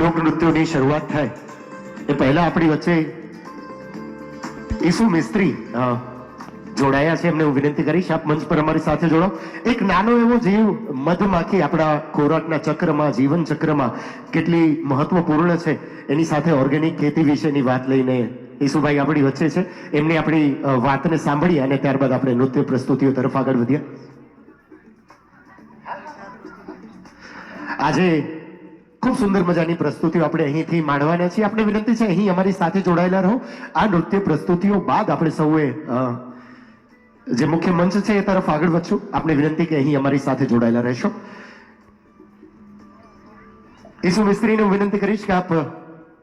લોકનૃત્યોની શરૂઆત થાય એ પહેલા આપણી વચ્ચે ઈસુ મિસ્ત્રી જોડાયા છે. એમને હું વિનંતી કરીશ આપ મંચ પર અમારી સાથે જોડો. એક નાનો એવો જીવ મધમાખી આપણા ખોરાકના ચક્રમાં, જીવન ચક્રમાં કેટલી મહત્વપૂર્ણ છે એની સાથે ઓર્ગેનિક ખેતી વિશેની વાત લઈને ઈસુભાઈ આપણી વચ્ચે છે. એમની આપણી વાતને સાંભળી અને ત્યારબાદ આપણે નૃત્ય પ્રસ્તુતિઓ તરફ આગળ વધ્યા. આજે ખૂબ સુંદર મજાની પ્રસ્તુતિઓ આપણે અહીંથી માંડવાના છીએ. આપણે વિનંતી છે અહીં અમારી સાથે જોડાયેલા રહો. આ નૃત્ય પ્રસ્તુતિઓ બાદ આપણે સૌએ જે મુખ્ય મંચ છે એ તરફ આગળ વધશું. આપણે વિનંતી કે અહીં અમારી સાથે જોડાયેલા રહેશો. ઈસુ મિસ્ત્રીને હું વિનંતી કરીશ કે આપ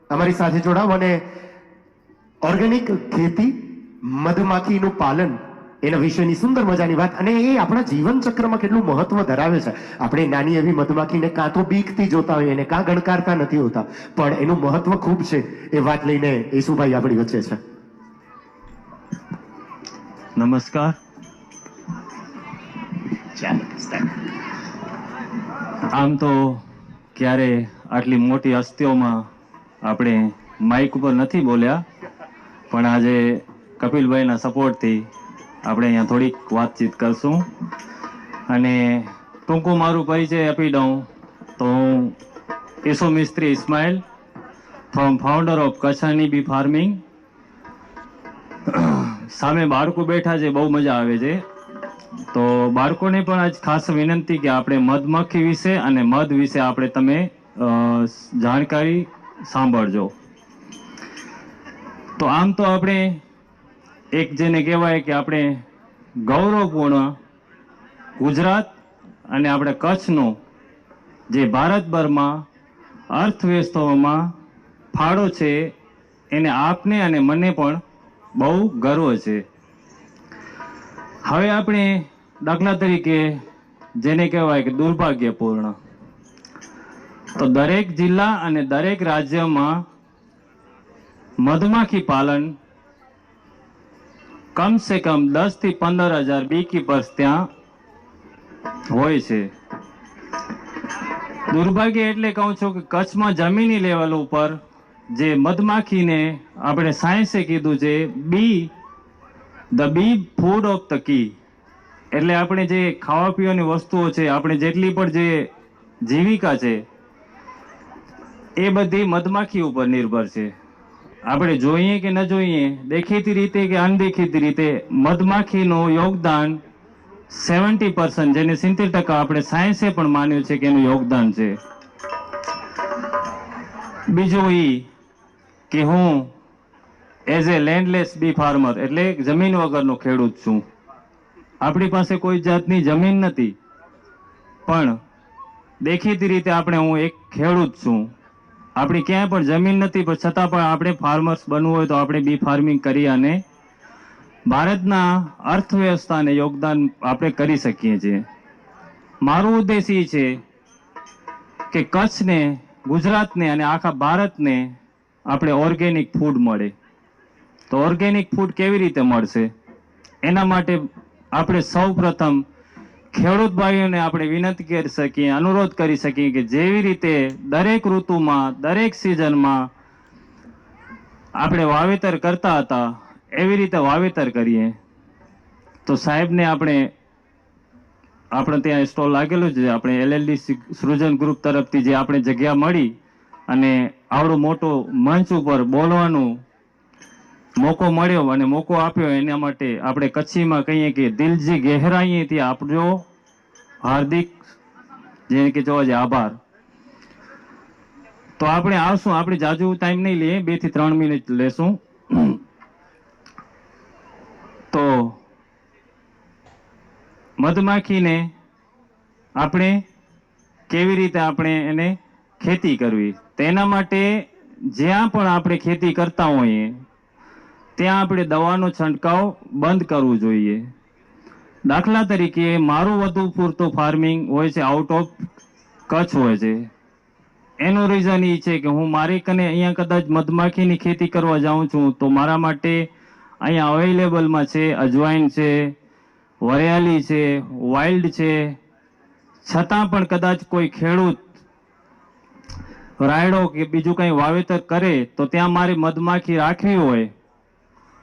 અમારી સાથે જોડાવ અને ઓર્ગેનિક ખેતી, મધમાખીનું પાલન એના વિશેની સુંદર મજાની વાત, અને એ આપણા જીવન ચક્રમાં કેટલું મહત્વ ધરાવે છે. આપણે નાની એવી મધમાખીને કાં તો બીકથી જોતા હોઈએ અને કાં ગણકારતા નથી હોતા, પણ એનું મહત્વ ખૂબ છે. એ વાત લઈને ઈસુભાઈ આપણી વચ્ચે છે. નમસ્કાર. આમ તો ક્યારે આટલી મોટી હસ્તીઓમાં આપણે માઇક ઉપર નથી બોલ્યા, પણ આજે કપિલભાઈના સપોર્ટથી આપણે અહીંયા થોડીક વાતચીત કરશું. અને ટૂંકું મારું પરિચય આપી દઉં તો હું Isu Mistry Ismail, from founder of Kutch honey bee farming. સામે બાળકો બેઠા છે, બહુ મજા આવે છે. તો બાળકોને પણ આજ ખાસ વિનંતી કે આપણે મધમાખી વિશે અને મધ વિશે આપણે તમે જાણકારી સાંભળજો. તો આમ તો આપણે એક જેને કહેવાય કે આપણે ગૌરવપૂર્ણ ગુજરાત અને આપણે કચ્છનું જે ભારતભરમાં અર્થવ્યવસ્થાઓમાં ફાળો છે એને આપને અને મને પણ બહુ ગર્વ છે. હવે આપણે દાખલા તરીકે જેને કહેવાય કે દુર્ભાગ્યપૂર્ણ, તો દરેક જિલ્લા અને દરેક રાજ્યમાં મધમાખી પાલન કમસે કમ 10 થી 15,000 બીકીપર્સ ત્યાં હોય છે. દુર્ભાગ્ય એટલે કહું છું કે કચ્છમાં જમીની લેવલ ઉપર જે મધમાખીને આપણે સાયન્સે કીધું છે ધ બી ફૂડ ઓફ ધ કી, એટલે આપણે જે ખાવા પીવાની વસ્તુઓ છે, આપણે જેટલી પણ જે જીવિકા છે એ બધી મધમાખી ઉપર નિર્ભર છે. આપણે જોઈએ કે ન જોઈએ, દેખીતી રીતે કે અનદેખીતી રીતે મધમાખીનું યોગદાન 70%, જેને 70% આપણે સાયન્સે પણ માન્યું છે કે એનું યોગદાન છે. બીજું એ કે હું એઝ એ લેન્ડલેસ બી ફાર્મર, એટલે જમીન વગરનો ખેડૂત છું. આપણી પાસે કોઈ જાતની જમીન નથી, પણ દેખીતી રીતે હું એક ખેડૂત છું. આપણી ક્યાંય પણ જમીન નથી, પણ છતાં પણ આપણે ફાર્મર્સ બનવું હોય તો આપણે બી ફાર્મિંગ કરી અને ભારતના અર્થવ્યવસ્થાને યોગદાન આપણે કરી શકીએ છીએ. મારો ઉદ્દેશ એ છે કે કચ્છને, ગુજરાતને અને આખા ભારતને આપણે ઓર્ગેનિક ફૂડ મળે. તો ઓર્ગેનિક ફૂડ કેવી રીતે મળશે? એના માટે આપણે સૌ પ્રથમ ખેડૂત ભાઈઓને આપણે વિનંતી કરી શકીએ, અનુરોધ કરી શકીએ કે જેવી રીતે દરેક ઋતુમાં, દરેક સિઝનમાં આપણે વાવેતર કરતા હતા એવી રીતે વાવેતર કરીએ. તો સાહેબને આપણે ત્યાં સ્ટોલ લાગેલો છે, આપણે LLD સૃજન ગ્રુપ તરફથી જે આપણે જગ્યા મળી અને આવડો મોટો મંચ ઉપર બોલવાનો મોકો મળ્યો અને મોકો આપ્યો, એના માટે આપણે કચ્છીમાં કહીએ કે દિલજી ગહેરાઈથી આપજો હાર્દિક, જેને કે જોવા જાય આભાર. તો આપણે આવશું, આપણે જાજુ ટાઈમ નહીં લઈએ, 2 થી 3 મિનિટ લેશું. તો મધમાખીને આપણે કેવી રીતે આપણે એને ખેતી કરવી, તેના માટે જ્યાં પણ આપણે ખેતી કરતા હોઈએ ત્યાં આપણે દવાનો છંટકાવ બંધ કરવું જોઈએ. દાખલા તરીકે મારું વધુ પૂરતું ફાર્મિંગ હોય છે આઉટ ઓફ કચ્છ હોય છે. એનું રીઝન એ છે કે હું મારી કને અહીંયા કદાચ મધમાખીની ખેતી કરવા જાઉં છું તો મારા માટે અહીંયા અવેલેબલમાં છે અજવાઈન છે, વરિયાળી છે, વાઇલ્ડ છે, છતાં પણ કદાચ કોઈ ખેડૂત રાયડો કે બીજું કંઈ વાવેતર કરે તો ત્યાં મારે મધમાખી રાખવી હોય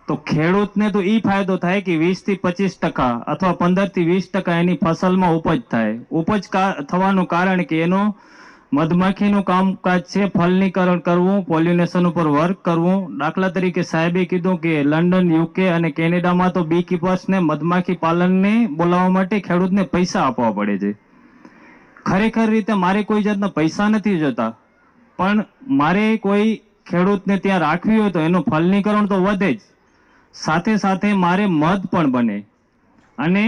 તો ખેડૂતને તો ઈ ફાયદો થાય કે 20 થી 25% અથવા 15 થી 20% એની ફસલમાં ઉપજ થાય. થવાનું કારણ કે એનો મધમાખીનું કામકાજ છે ફલનીકરણ કરવું, પોલ્યુનેશન ઉપર વર્ક કરવું. દાખલા તરીકે સાહેબે કીધું કે લંડન, UK અને કેનેડામાં તો બી કીપર્સને મધમાખી પાલનને બોલાવવા માટે ખેડૂતને પૈસા આપવા પડે છે. ખરેખર રીતે મારે કોઈ જાતના પૈસા નથી જોતા, પણ મારે કોઈ ખેડૂતને ત્યાં રાખવી હોય તો એનું ફલનીકરણ તો વધે જ, સાથે સાથે મારે મધ પણ બને અને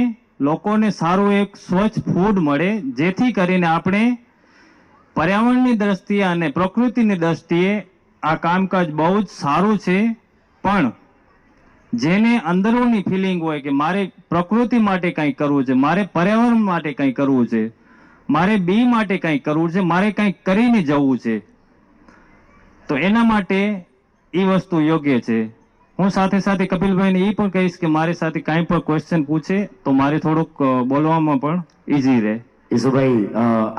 લોકોને સારું એક સ્વચ્છ ફૂડ મળે, જેથી કરીને આપણે પર્યાવરણની દ્રષ્ટિએ અને પ્રકૃતિની દ્રષ્ટિએ આ કામકાજ બહુ જ સારું છે. પણ જેને અંદરોની ફિલિંગ હોય કે મારે પ્રકૃતિ માટે કંઈક કરવું છે, મારે પર્યાવરણ માટે કંઈક કરવું છે, મારે બી માટે કંઈક કરવું છે, મારે કંઈક કરીને જવું છે, તો એના માટે એ વસ્તુ યોગ્ય છે. હું સાથે સાથે કપિલભાઈને એ પણ કહીશ કે મારી સાથે કાંઈ પણ ક્વેશ્ચન પૂછે તો મારે થોડુંક બોલવામાં પણ ઇઝી રહે. ઈસુભાઈ,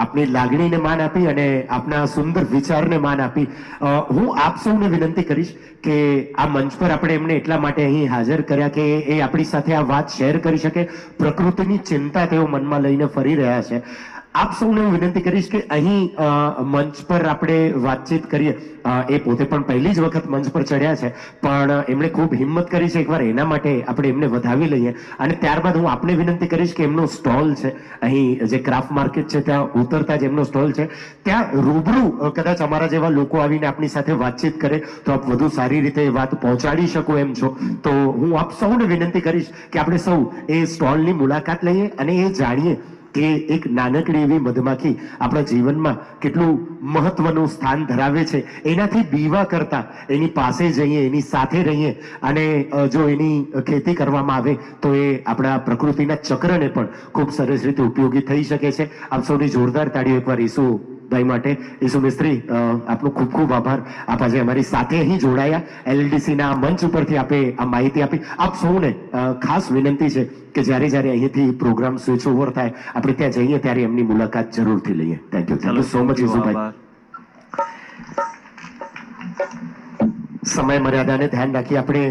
આપની લાગણીને માન આપી અને આપના સુંદર વિચારને માન આપી હું આપ સૌને વિનંતી કરીશ કે આ મંચ પર આપણે એમને એટલા માટે અહીં હાજર કર્યા કે એ આપણી સાથે આ વાત શેર કરી શકે. પ્રકૃતિની ચિંતા તેઓ મનમાં લઈને ફરી રહ્યા છે. આપ સૌને હું વિનંતી કરીશ કે અહીં મંચ પર આપણે વાતચીત કરીએ. એ પોતે પણ પહેલી જ વખત મંચ પર ચડ્યા છે, પણ એમણે ખૂબ હિંમત કરી છે. એકવાર એના માટે આપણે એમને વધાવી લઈએ અને ત્યારબાદ હું આપને વિનંતી કરીશ કે એમનો સ્ટોલ છે અહીં જે ક્રાફ્ટ માર્કેટ છે ત્યાં ઉતરતા જ એમનો સ્ટોલ છે, ત્યાં રૂબરૂ કદાચ અમારા જેવા લોકો આવીને આપની સાથે વાતચીત કરે તો આપ વધુ સારી રીતે વાત પહોંચાડી શકો એમ છો. તો હું આપ સૌને વિનંતી કરીશ કે આપણે સૌ એ સ્ટોલની મુલાકાત લઈએ અને એ જાણીએ કે એક નાનકડી એવી મધમાખી આપણા જીવનમાં કેટલું મહત્વનું સ્થાન ધરાવે છે. એનાથી બીવા કરતા એની પાસે જઈએ, એની સાથે રહીએ અને જો એની ખેતી કરવામાં આવે તો એ આપણા પ્રકૃતિના ચક્રને પણ ખૂબ સરસ રીતે ઉપયોગી થઈ શકે છે. આપ સૌની જોરદાર તાળીઓ એકવાર ઈસુભાઈ માટે. ઈસુ મિસ્ત્રી, આપનો ખૂબ ખૂબ આભાર. આપ આજે અમારી સાથે અહીં જોડાયા, LDC ના મંચ ઉપરથી આપે આ માહિતી આપી. આપ સૌને ખાસ વિનંતી છે કે જ્યારે જ્યારે અહીંથી પ્રોગ્રામ સ્વિચ ઓવર થાય આપણે ત્યાં જઈએ ત્યારે એમની મુલાકાત જરૂરથી લઈએ. Thank you so much Isubhai. સમય મર્યાદાને ધ્યાન રાખી આપણે